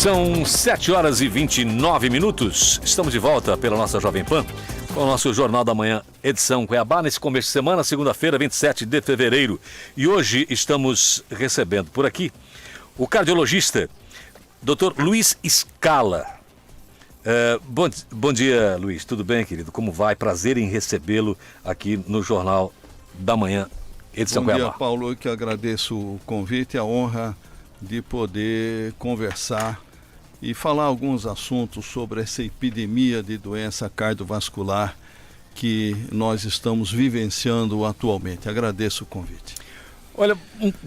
São 7 horas e 29 minutos. Estamos de volta pela nossa Jovem Pan com o nosso Jornal da Manhã, edição Cuiabá, nesse começo de semana, segunda-feira, 27 de fevereiro. E hoje estamos recebendo por aqui o cardiologista, Dr. Luiz Scala. Bom dia, Luiz. Tudo bem, querido? Como vai? Prazer em recebê-lo aqui no Jornal da Manhã, edição Cuiabá. Bom dia, Paulo. Eu que agradeço o convite e a honra de poder conversar e falar alguns assuntos sobre essa epidemia de doença cardiovascular que nós estamos vivenciando atualmente. Agradeço o convite. Olha,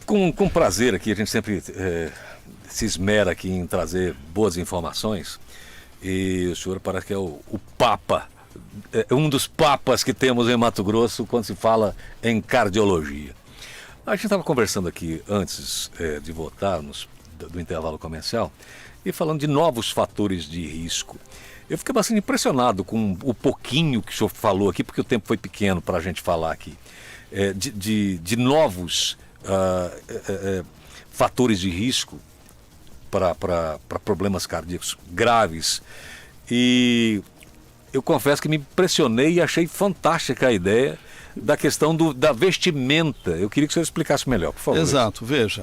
com prazer aqui, a gente sempre se esmera aqui em trazer boas informações e o senhor parece que é o Papa, um dos papas que temos em Mato Grosso quando se fala em cardiologia. A gente estava conversando aqui antes de voltarmos do intervalo comercial e falando de novos fatores de risco. Eu fiquei bastante impressionado com o pouquinho que o senhor falou aqui, porque o tempo foi pequeno para a gente falar aqui, de novos fatores de risco para problemas cardíacos graves. E eu confesso que me impressionei e achei fantástica a ideia da questão da vestimenta. Eu queria que o senhor explicasse melhor, por favor. Exato, veja.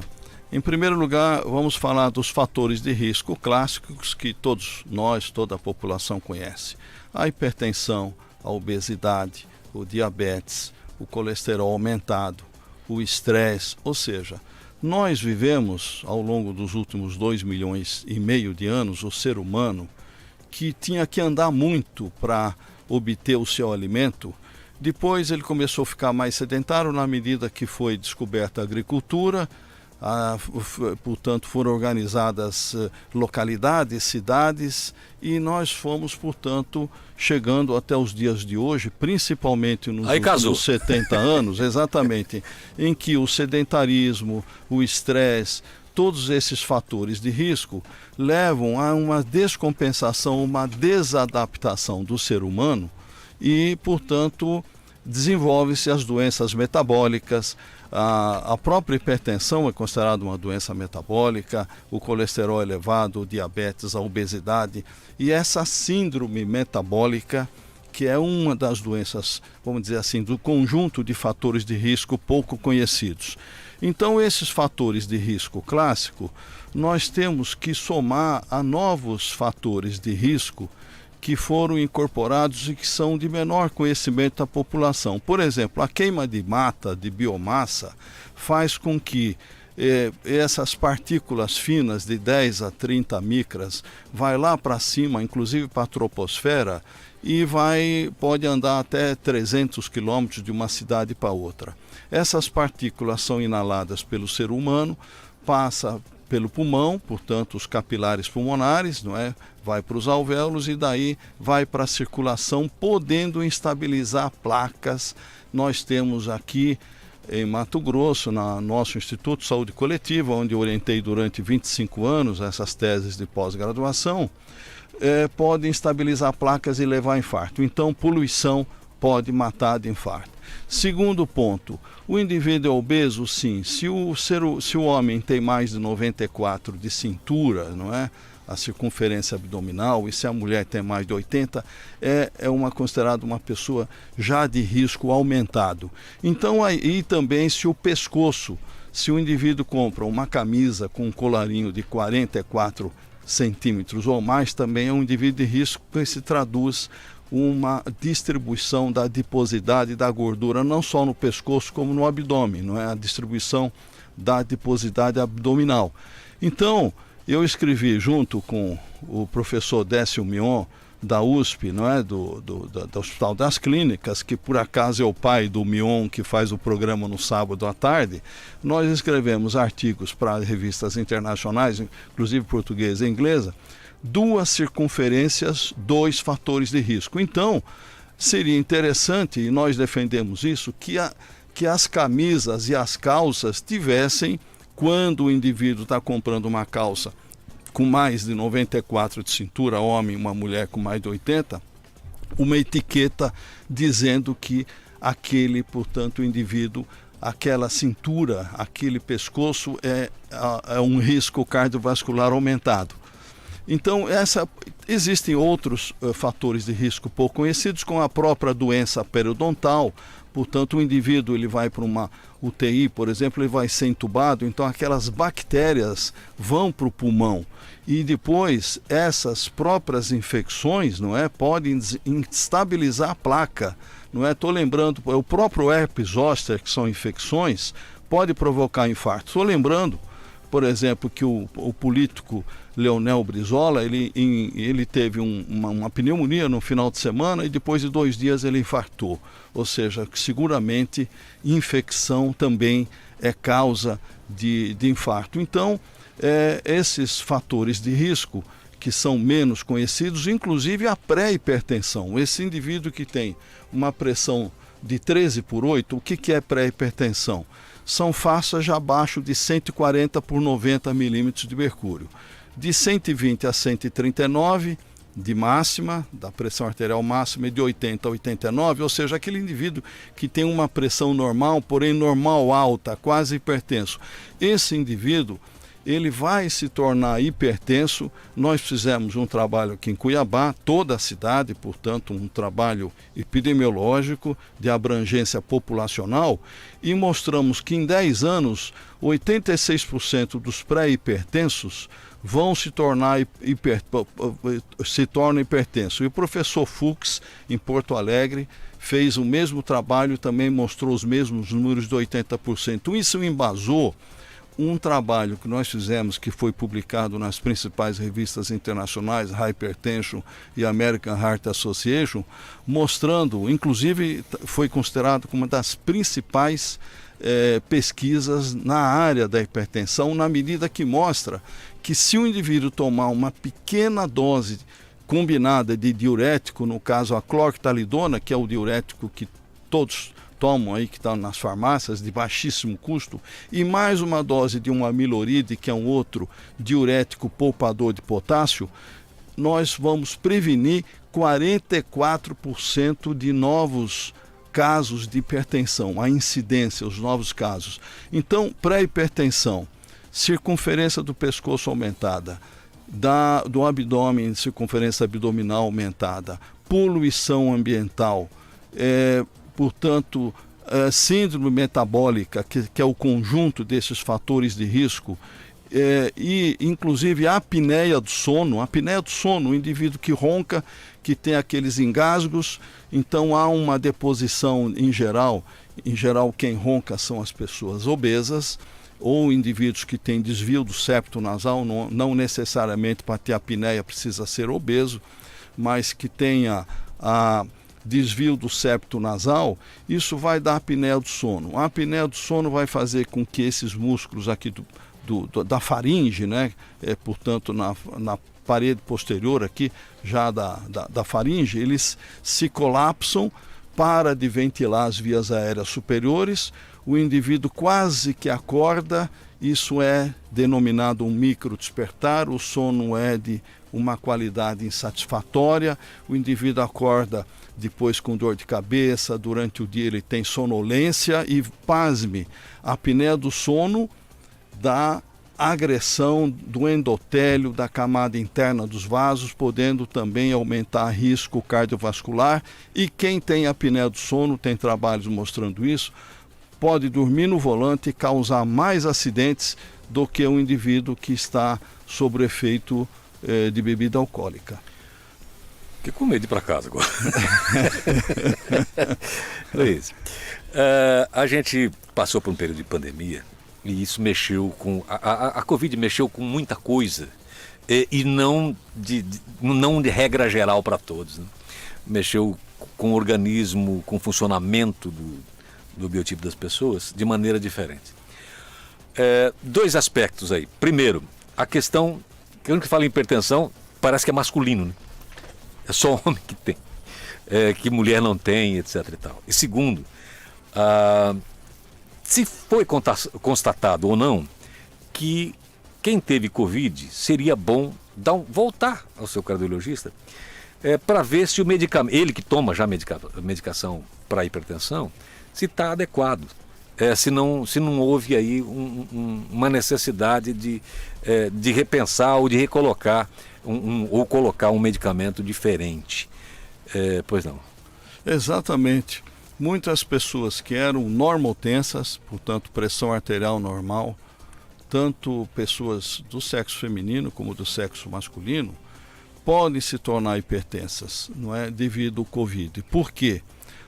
Em primeiro lugar, vamos falar dos fatores de risco clássicos que todos nós, toda a população conhece. A hipertensão, a obesidade, o diabetes, o colesterol aumentado, o estresse, ou seja, nós vivemos ao longo dos últimos 2,5 milhões de anos, o ser humano, que tinha que andar muito para obter o seu alimento. Depois ele começou a ficar mais sedentário na medida que foi descoberta a agricultura, portanto foram organizadas localidades, cidades, e nós fomos, portanto, chegando até os dias de hoje, principalmente nos últimos 70 anos, exatamente, em que o sedentarismo, o estresse, todos esses fatores de risco levam a uma descompensação, uma desadaptação do ser humano e, portanto, desenvolvem-se as doenças metabólicas. A própria hipertensão é considerada uma doença metabólica, o colesterol elevado, o diabetes, a obesidade e essa síndrome metabólica, que é uma das doenças, vamos dizer assim, do conjunto de fatores de risco pouco conhecidos. Então, esses fatores de risco clássico, nós temos que somar a novos fatores de risco que foram incorporados e que são de menor conhecimento da população. Por exemplo, a queima de mata, de biomassa, faz com que essas partículas finas de 10 a 30 micras vai lá para cima, inclusive para a troposfera, e pode andar até 300 quilômetros de uma cidade para outra. Essas partículas são inaladas pelo ser humano, passa pelo pulmão, portanto os capilares pulmonares, não é? Vai para os alvéolos e daí vai para a circulação, podendo instabilizar placas. Nós temos aqui em Mato Grosso, no nosso Instituto de Saúde Coletiva, onde eu orientei durante 25 anos essas teses de pós-graduação, podem instabilizar placas e levar a infarto. Então, poluição pode matar de infarto. Segundo ponto, o indivíduo é obeso, sim. Se o homem tem mais de 94 de cintura, não é? A circunferência abdominal, e se a mulher tem mais de 80, é considerada uma pessoa já de risco aumentado. Então, aí também se o pescoço, se o indivíduo compra uma camisa com um colarinho de 44 centímetros ou mais, também é um indivíduo de risco, que se traduz uma distribuição da adiposidade da gordura, não só no pescoço como no abdômen, não é? A distribuição da adiposidade abdominal. Então, eu escrevi junto com o professor Décio Mion, da USP, não é? do Hospital das Clínicas, que por acaso é o pai do Mion, que faz o programa no sábado à tarde. Nós escrevemos artigos para revistas internacionais, inclusive portuguesa e inglesa, 2 circunferências, 2 fatores de risco. Então, seria interessante, e nós defendemos isso, que as camisas e as calças tivessem, quando o indivíduo está comprando uma calça com mais de 94 de cintura, homem, uma mulher com mais de 80, uma etiqueta dizendo que aquele, portanto, indivíduo, aquela cintura, aquele pescoço é um risco cardiovascular aumentado. Então, existem outros fatores de risco pouco conhecidos, como a própria doença periodontal. Portanto, o indivíduo ele vai para uma UTI, por exemplo, ele vai ser entubado, então aquelas bactérias vão para o pulmão. E depois, essas próprias infecções, não é, podem instabilizar a placa. Não é? Estou lembrando, o próprio herpes zoster, que são infecções, pode provocar infarto. Estou lembrando, por exemplo, que o político Leonel Brizola, ele teve uma pneumonia no final de semana e depois de 2 dias ele infartou. Ou seja, seguramente infecção também é causa de infarto. Então, esses fatores de risco que são menos conhecidos, inclusive a pré-hipertensão. Esse indivíduo que tem uma pressão de 13/8, o que é pré-hipertensão? São faixas abaixo de 140 por 90 milímetros de mercúrio. De 120 a 139 de máxima, da pressão arterial máxima, e de 80 a 89, ou seja, aquele indivíduo que tem uma pressão normal, porém normal alta, quase hipertenso. Esse indivíduo, ele vai se tornar hipertenso. Nós fizemos um trabalho aqui em Cuiabá, toda a cidade, portanto, um trabalho epidemiológico de abrangência populacional, e mostramos que em 10 anos, 86% dos pré-hipertensos vão se tornar hipertensos. E o professor Fux, em Porto Alegre, fez o mesmo trabalho, também mostrou os mesmos números de 80%. Isso embasou um trabalho que nós fizemos, que foi publicado nas principais revistas internacionais, Hypertension e American Heart Association, mostrando, inclusive foi considerado como uma das principais pesquisas na área da hipertensão, na medida que mostra que se o indivíduo tomar uma pequena dose combinada de diurético, no caso a clortalidona, que é o diurético que todos tomam aí, que está nas farmácias, de baixíssimo custo, e mais uma dose de um amiloride, que é um outro diurético poupador de potássio, nós vamos prevenir 44% de novos casos de hipertensão, a incidência, os novos casos. Então, pré-hipertensão, circunferência do pescoço aumentada, do abdômen, circunferência abdominal aumentada, poluição ambiental, portanto, síndrome metabólica, que é o conjunto desses fatores de risco, e inclusive a apneia do sono, o indivíduo que ronca, que tem aqueles engasgos, então há uma deposição em geral quem ronca são as pessoas obesas, ou indivíduos que têm desvio do septo nasal, não necessariamente para ter apneia precisa ser obeso, mas que tenha a desvio do septo nasal, isso vai dar apneia do sono. A apneia do sono vai fazer com que esses músculos aqui da faringe, né, portanto na parede posterior aqui, já da faringe, eles se colapsam, para de ventilar as vias aéreas superiores, o indivíduo quase que acorda, isso é denominado um microdespertar, o sono é de uma qualidade insatisfatória, o indivíduo acorda depois com dor de cabeça, durante o dia ele tem sonolência e, pasme, a apneia do sono dá agressão do endotélio, da camada interna dos vasos, podendo também aumentar risco cardiovascular. E quem tem apneia do sono, tem trabalhos mostrando isso, pode dormir no volante e causar mais acidentes do que um indivíduo que está sob o efeito de bebida alcoólica. Fiquei com medo de ir para casa agora. Luiz, a gente passou por um período de pandemia e isso mexeu com... A Covid mexeu com muita coisa e não de regra geral para todos, né? Mexeu com o organismo, com o funcionamento do biotipo das pessoas de maneira diferente. 2 aspectos aí. Primeiro, a questão, que quando fala em hipertensão, parece que é masculino, né? É só homem que tem, que mulher não tem, etc. e tal. E segundo, se foi constatado ou não que quem teve Covid seria bom voltar ao seu cardiologista para ver se o medicamento, ele que toma já medicação para hipertensão, se está adequado, se não houve aí uma necessidade de repensar ou de recolocar ou colocar um medicamento diferente. Pois não. Exatamente. Muitas pessoas que eram normotensas, portanto pressão arterial normal, tanto pessoas do sexo feminino como do sexo masculino, podem se tornar hipertensas, não é, devido ao Covid. Por quê?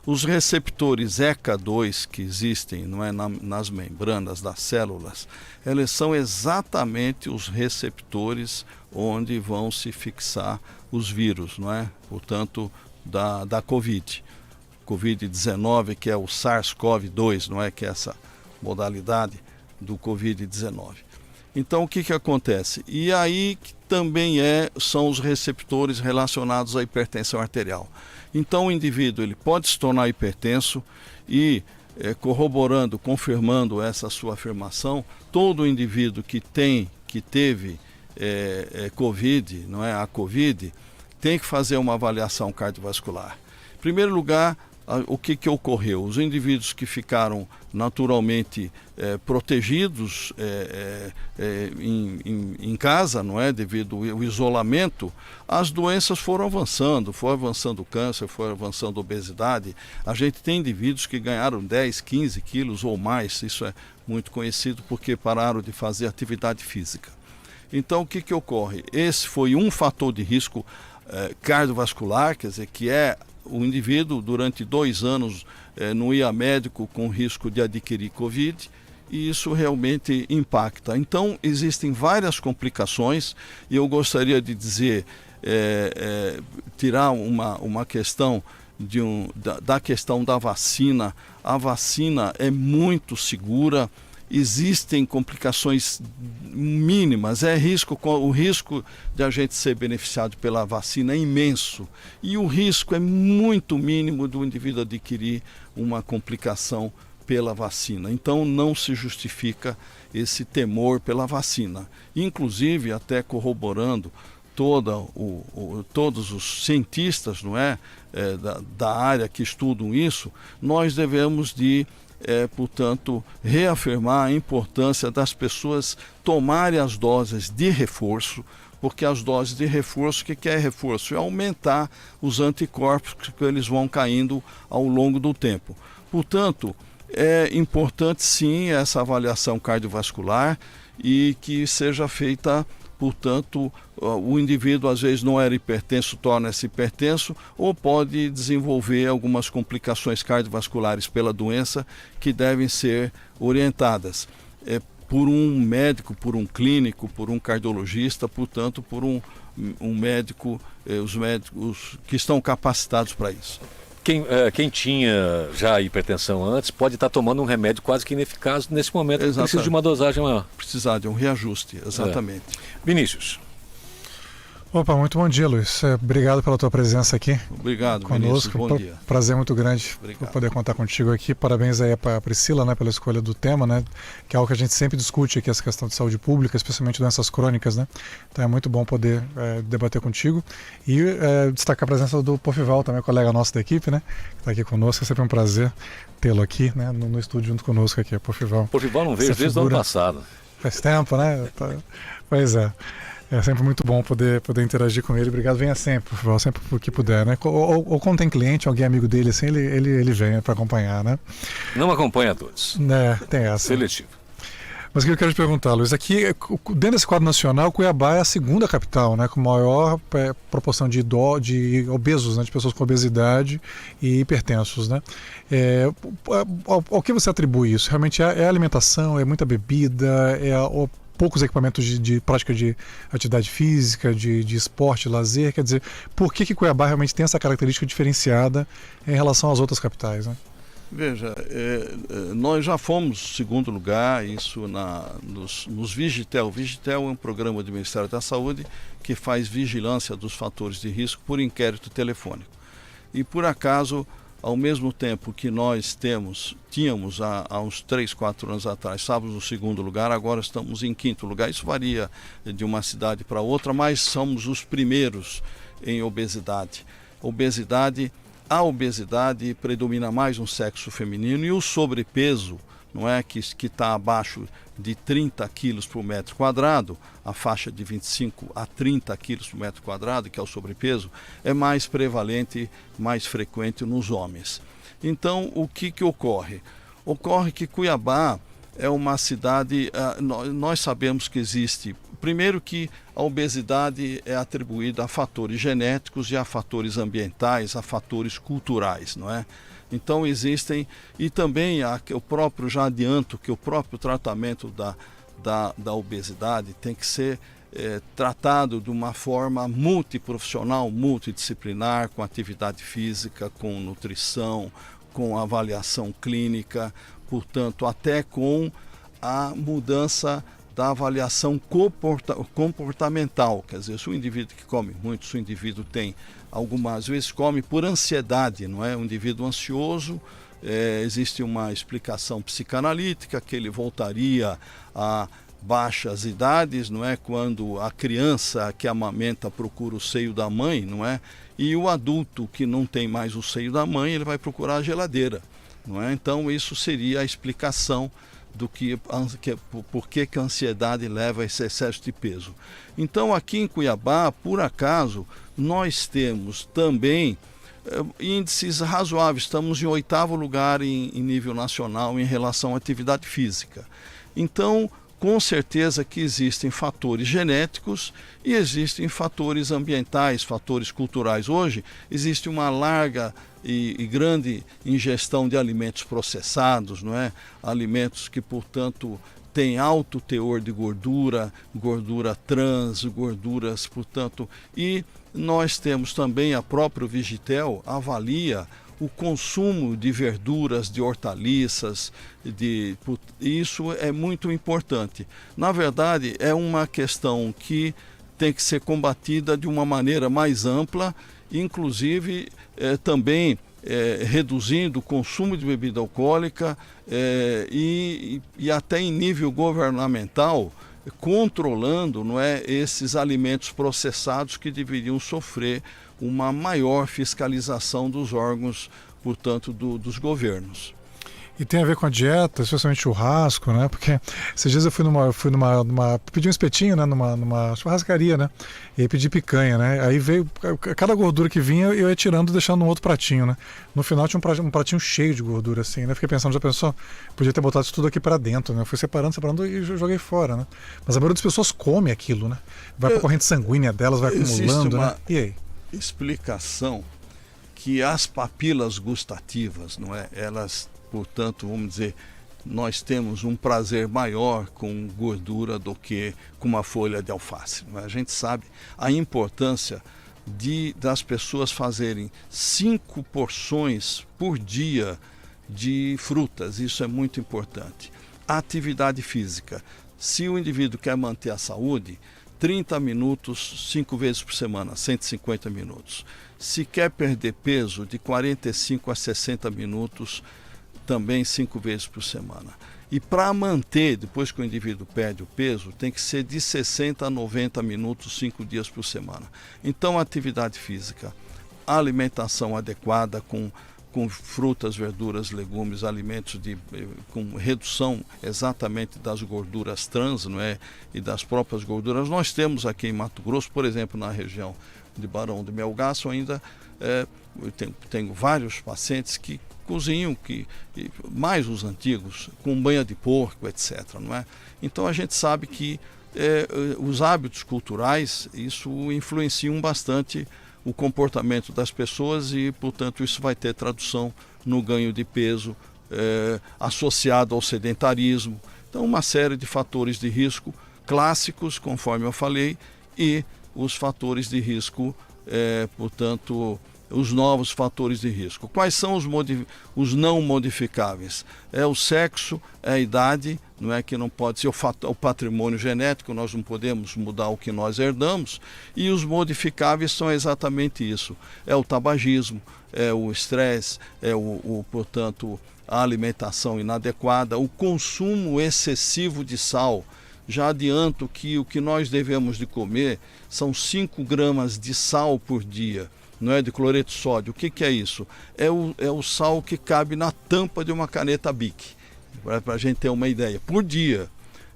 Os receptores ECA2 que existem, não é, nas membranas das células, eles são exatamente os receptores onde vão se fixar os vírus, não é? Portanto, da Covid-19, que é o SARS-CoV-2, não é, que é essa modalidade do Covid-19. Então, o que acontece? E aí também são os receptores relacionados à hipertensão arterial. Então, o indivíduo ele pode se tornar hipertenso e, corroborando, confirmando essa sua afirmação, todo indivíduo que teve Covid, não é, a Covid, tem que fazer uma avaliação cardiovascular. Em primeiro lugar, o que ocorreu? Os indivíduos que ficaram naturalmente protegidos em casa, não é, devido ao isolamento, as doenças foram avançando, foi avançando o câncer, foi avançando a obesidade. A gente tem indivíduos que ganharam 10, 15 quilos ou mais, isso é muito conhecido porque pararam de fazer atividade física. Então, o que ocorre? Esse foi um fator de risco cardiovascular, quer dizer, que o indivíduo durante 2 anos não ia a médico com risco de adquirir Covid, e isso realmente impacta. Então, existem várias complicações, e eu gostaria de dizer, tirar uma questão da questão da vacina. A vacina é muito segura, existem complicações mínimas, o risco de a gente ser beneficiado pela vacina é imenso, e o risco é muito mínimo do indivíduo adquirir uma complicação pela vacina. Então não se justifica esse temor pela vacina. Inclusive, até corroborando todos os cientistas, não é, da área que estudam isso, nós devemos portanto, reafirmar a importância das pessoas tomarem as doses de reforço, porque as doses de reforço, o que é reforço? É aumentar os anticorpos, que eles vão caindo ao longo do tempo. Portanto, é importante sim essa avaliação cardiovascular e que seja feita. Portanto, o indivíduo às vezes não era hipertenso, torna-se hipertenso, ou pode desenvolver algumas complicações cardiovasculares pela doença que devem ser orientadas por um médico, por um clínico, por um cardiologista, portanto, por um médico, os médicos que estão capacitados para isso. Quem tinha já hipertensão antes pode estar tomando um remédio quase que ineficaz nesse momento. Precisa de uma dosagem maior. Precisar de um reajuste, exatamente. Vinícius. Opa, muito bom dia, Luiz. Obrigado pela tua presença aqui. Obrigado, conosco. Vinícius. Bom dia. Prazer muito grande poder contar contigo aqui. Parabéns aí para a Priscila, né, pela escolha do tema, né, que é algo que a gente sempre discute aqui, essa questão de saúde pública, especialmente doenças crônicas, né. Então é muito bom poder debater contigo e destacar a presença do Porfival, também colega nosso da equipe, né, que está aqui conosco. É sempre um prazer tê-lo aqui, né, no estúdio junto conosco aqui, Porfival. Porfival não veio desde o ano passado. Faz tempo, né? Pois é. É sempre muito bom poder interagir com ele. Obrigado, venha sempre, por favor, sempre que puder, né? Ou quando tem cliente, alguém amigo dele, assim, ele vem para acompanhar, né? Não acompanha todos. Tem essa. Seletivo. Mas o que eu quero te perguntar, Luiz, aqui, dentro desse quadro nacional, Cuiabá é a segunda capital, né? Com maior proporção de obesos, né? De pessoas com obesidade e hipertensos, né? Ao que você atribui isso? Realmente é alimentação, é muita bebida, poucos equipamentos de prática de atividade física, de esporte, lazer? Quer dizer, por que Cuiabá realmente tem essa característica diferenciada em relação às outras capitais, né? Veja, nós já fomos segundo lugar, isso nos Vigitel. Vigitel é um programa do Ministério da Saúde que faz vigilância dos fatores de risco por inquérito telefônico. E por acaso, ao mesmo tempo que nós tínhamos há uns 3, 4 anos atrás, estávamos no segundo lugar, agora estamos em quinto lugar. Isso varia de uma cidade para outra, mas somos os primeiros em obesidade. A obesidade predomina mais no sexo feminino e o sobrepeso não é, que está abaixo de 30 quilos por metro quadrado, a faixa de 25 a 30 quilos por metro quadrado, que é o sobrepeso, é mais prevalente, mais frequente nos homens. Então, o que ocorre? Ocorre que Cuiabá é uma cidade, nós sabemos que existe, primeiro que a obesidade é atribuída a fatores genéticos e a fatores ambientais, a fatores culturais, não é? Então existem, e também eu próprio já adianto que o próprio tratamento da obesidade tem que ser tratado de uma forma multiprofissional, multidisciplinar, com atividade física, com nutrição, com avaliação clínica, portanto, até com a mudança da avaliação comportamental. Quer dizer, se o indivíduo que come muito, se o indivíduo tem algumas vezes come por ansiedade, não é? Um indivíduo ansioso, existe uma explicação psicanalítica que ele voltaria a baixas idades, não é? Quando a criança que amamenta procura o seio da mãe, não é? E o adulto que não tem mais o seio da mãe, ele vai procurar a geladeira, não é? Então isso seria a explicação do por que a ansiedade leva a esse excesso de peso. Então aqui em Cuiabá, por acaso, nós temos também índices razoáveis, estamos em 8º lugar em nível nacional em relação à atividade física. Então, com certeza que existem fatores genéticos e existem fatores ambientais, fatores culturais. Hoje existe uma larga e grande ingestão de alimentos processados, não é? Alimentos que, portanto, têm alto teor de gordura, gordura trans, gorduras, portanto, e nós temos também, a própria Vigitel avalia o consumo de verduras, de hortaliças, isso é muito importante. Na verdade, é uma questão que tem que ser combatida de uma maneira mais ampla, inclusive também reduzindo o consumo de bebida alcoólica e até em nível governamental, controlando, não é, esses alimentos processados que deveriam sofrer uma maior fiscalização dos órgãos, portanto, dos governos. E tem a ver com a dieta, especialmente churrasco, né? Porque esses dias eu fui pedi um espetinho, né? Numa churrascaria, né? E aí pedi picanha, né? Aí veio, cada gordura que vinha eu ia tirando e deixando no outro pratinho, né? No final tinha um pratinho cheio de gordura, assim, né? Fiquei pensando, já pensou? Podia ter botado isso tudo aqui para dentro, né? Eu fui separando e joguei fora, né? Mas a maioria das pessoas come aquilo, né? Vai para a corrente sanguínea delas, vai acumulando, né? E aí? Explicação que as papilas gustativas, não é? Elas, portanto, vamos dizer, nós temos um prazer maior com gordura do que com uma folha de alface. Não é? A gente sabe a importância das pessoas fazerem 5 porções por dia de frutas. Isso é muito importante. A atividade física. Se o indivíduo quer manter a saúde, 30 minutos, 5 vezes por semana, 150 minutos. Se quer perder peso, de 45 a 60 minutos, também 5 vezes por semana. E para manter, depois que o indivíduo perde o peso, tem que ser de 60 a 90 minutos, 5 dias por semana. Então, atividade física, alimentação adequada com frutas, verduras, legumes, alimentos com redução exatamente das gorduras trans, não é? E das próprias gorduras. Nós temos aqui em Mato Grosso, por exemplo, na região de Barão de Melgaço, ainda tenho vários pacientes que cozinham, mais os antigos, com banha de porco, etc. Não é? Então a gente sabe que os hábitos culturais, isso influenciam bastante o comportamento das pessoas e, portanto, isso vai ter tradução no ganho de peso associado ao sedentarismo. Então, uma série de fatores de risco clássicos, conforme eu falei, e os fatores de risco, portanto, os novos fatores de risco. Quais são os não modificáveis? É o sexo, é a idade, não é, que não pode ser o patrimônio genético, nós não podemos mudar o que nós herdamos, e os modificáveis são exatamente isso. É o tabagismo, é o estresse, portanto, a alimentação inadequada, o consumo excessivo de sal. Já adianto que o que nós devemos de comer são 5 gramas de sal por dia. Não é, de cloreto de sódio. O que é isso? É o sal que cabe na tampa de uma caneta Bic. para a gente ter uma ideia, por dia.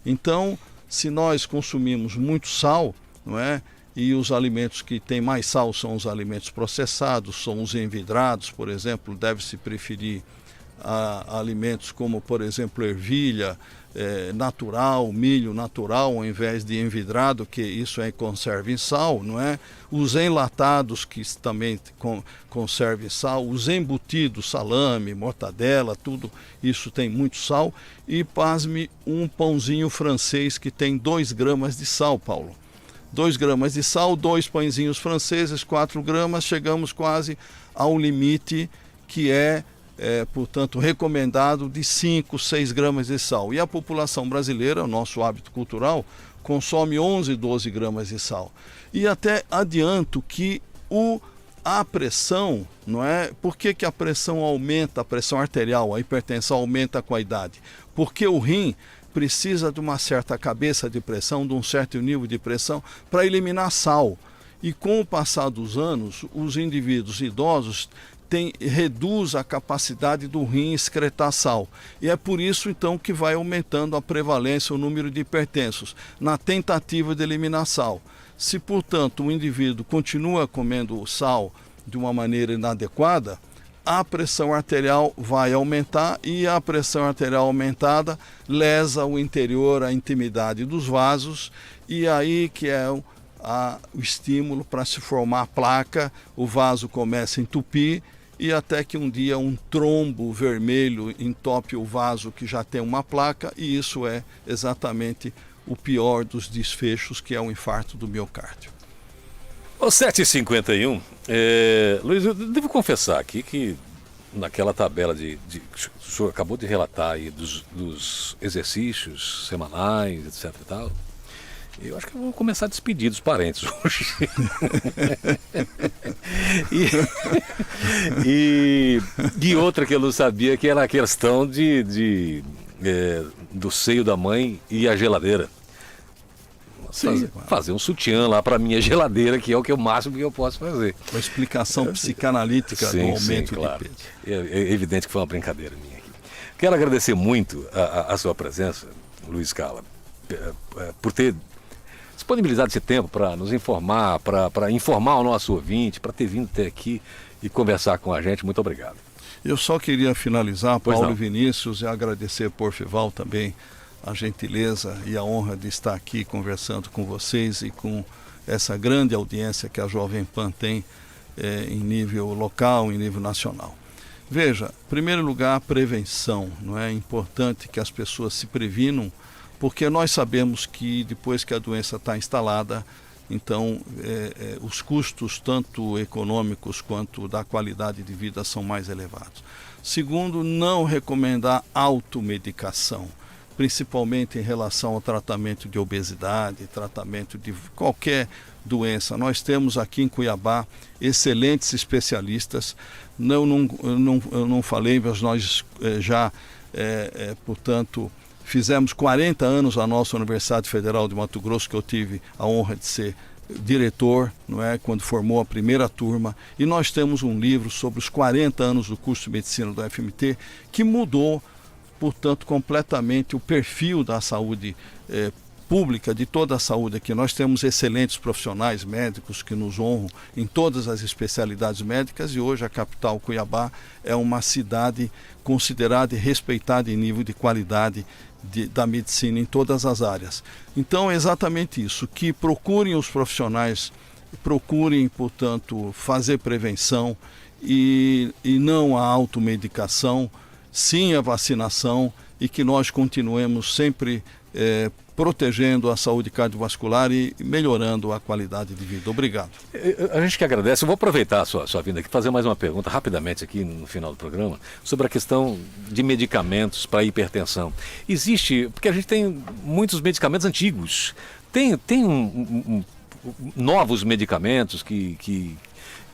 Então, se nós consumimos muito sal, não é? E os alimentos que têm mais sal são os alimentos processados, são os envidrados, por exemplo, deve-se preferir alimentos como, por exemplo, ervilha natural, milho natural, ao invés de envidrado, que isso conserva em sal, não é? Os enlatados, que também conservam sal, os embutidos, salame, mortadela, tudo isso tem muito sal. E, pasme, um pãozinho francês que tem 2 gramas de sal, Paulo. 2 gramas de sal, 2 pãezinhos franceses, 4 gramas, chegamos quase ao limite que portanto, recomendado de 5, 6 gramas de sal. E a população brasileira, o nosso hábito cultural, consome 11, 12 gramas de sal. E até adianto que a pressão, não é? Por que a pressão aumenta, a pressão arterial, a hipertensão aumenta com a idade? Porque o rim precisa de uma certa cabeça de pressão, de um certo nível de pressão, para eliminar sal. E com o passar dos anos, os indivíduos idosos reduz a capacidade do rim excretar sal. E é por isso, então, que vai aumentando a prevalência, o número de hipertensos, na tentativa de eliminar sal. Se, portanto, o indivíduo continua comendo sal de uma maneira inadequada, a pressão arterial vai aumentar, e a pressão arterial aumentada lesa o interior, a intimidade dos vasos, e aí que é o estímulo para se formar a placa, o vaso começa a entupir, e até que um dia um trombo vermelho entope o vaso que já tem uma placa, e isso é exatamente o pior dos desfechos, que é o infarto do miocárdio. Ô, 7h51, Luiz, eu devo confessar aqui que naquela tabela que o senhor acabou de relatar aí dos exercícios semanais, etc e tal, eu acho que eu vou começar a despedir dos parentes hoje. e outra que eu não sabia, que era a questão do seio da mãe e a geladeira. Fazer um sutiã lá para minha geladeira, que é o máximo que eu posso fazer. Uma explicação psicanalítica do aumento claro. de peso. É evidente que foi uma brincadeira minha aqui. Quero agradecer muito a sua presença, Luiz Scala, por ter disponibilizado esse tempo para nos informar, para informar o nosso ouvinte, para ter vindo até aqui e conversar com a gente. Muito obrigado. Eu só queria finalizar, Paulo e Vinícius, e agradecer por Porfival também a gentileza e a honra de estar aqui conversando com vocês e com essa grande audiência que a Jovem Pan tem em nível local, em nível nacional. Veja, em primeiro lugar, a prevenção. Não é importante que as pessoas se previnam, porque nós sabemos que depois que a doença está instalada, então os custos tanto econômicos quanto da qualidade de vida são mais elevados. Segundo, não recomendar automedicação, principalmente em relação ao tratamento de obesidade, tratamento de qualquer doença. Nós temos aqui em Cuiabá excelentes especialistas. Eu não falei, mas nós já, portanto, fizemos 40 anos a nossa Universidade Federal de Mato Grosso, que eu tive a honra de ser diretor, não é, quando formou a primeira turma, e nós temos um livro sobre os 40 anos do curso de medicina do FMT, que mudou, portanto, completamente o perfil da saúde pública, de toda a saúde aqui. Nós temos excelentes profissionais médicos que nos honram em todas as especialidades médicas, e hoje a capital, Cuiabá, é uma cidade considerada e respeitada em nível de qualidade da medicina em todas as áreas. Então é exatamente isso, que procurem os profissionais, procurem, portanto, fazer prevenção e não a automedicação, sim a vacinação, e que nós continuemos sempre protegendo a saúde cardiovascular e melhorando a qualidade de vida. Obrigado. A gente que agradece. Eu vou aproveitar a sua vinda aqui, fazer mais uma pergunta rapidamente aqui no final do programa, sobre a questão de medicamentos para hipertensão. Existe, porque a gente tem muitos medicamentos antigos, tem novos medicamentos que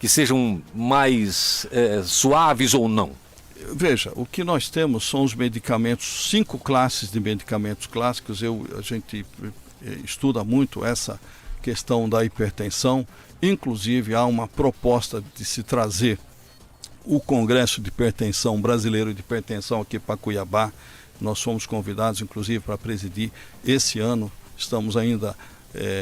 sejam mais suaves ou não? Veja, o que nós temos são os medicamentos, 5 classes de medicamentos clássicos. A gente estuda muito essa questão da hipertensão. Inclusive, há uma proposta de se trazer o Congresso de Hipertensão Brasileiro de Hipertensão aqui para Cuiabá, Nós fomos convidados, inclusive, para presidir esse ano. Estamos ainda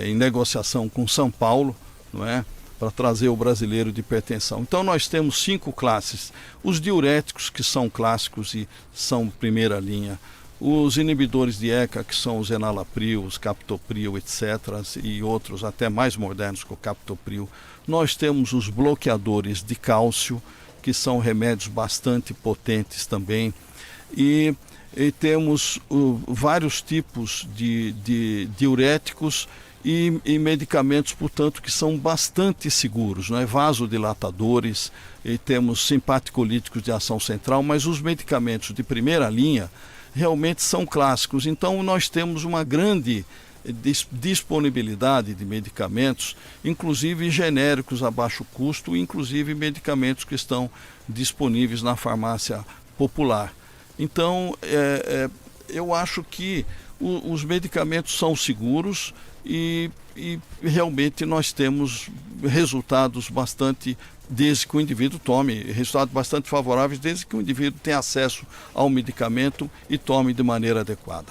em negociação com São Paulo, não é? Para trazer o brasileiro de hipertensão. Então nós temos 5 classes. Os diuréticos, que são clássicos e são primeira linha. Os inibidores de ECA, que são os enalapril, os captopril, etc. E outros até mais modernos que o captopril. Nós temos os bloqueadores de cálcio, que são remédios bastante potentes também. E temos vários tipos de diuréticos e medicamentos, portanto, que são bastante seguros, não é? Vasodilatadores, e temos simpaticolíticos de ação central, mas os medicamentos de primeira linha realmente são clássicos. Então nós temos uma grande disponibilidade de medicamentos, inclusive genéricos a baixo custo, inclusive medicamentos que estão disponíveis na farmácia popular. Então eu acho que os medicamentos são seguros e realmente nós temos resultados bastante, desde que o indivíduo tome, resultados bastante favoráveis, desde que o indivíduo tenha acesso ao medicamento e tome de maneira adequada.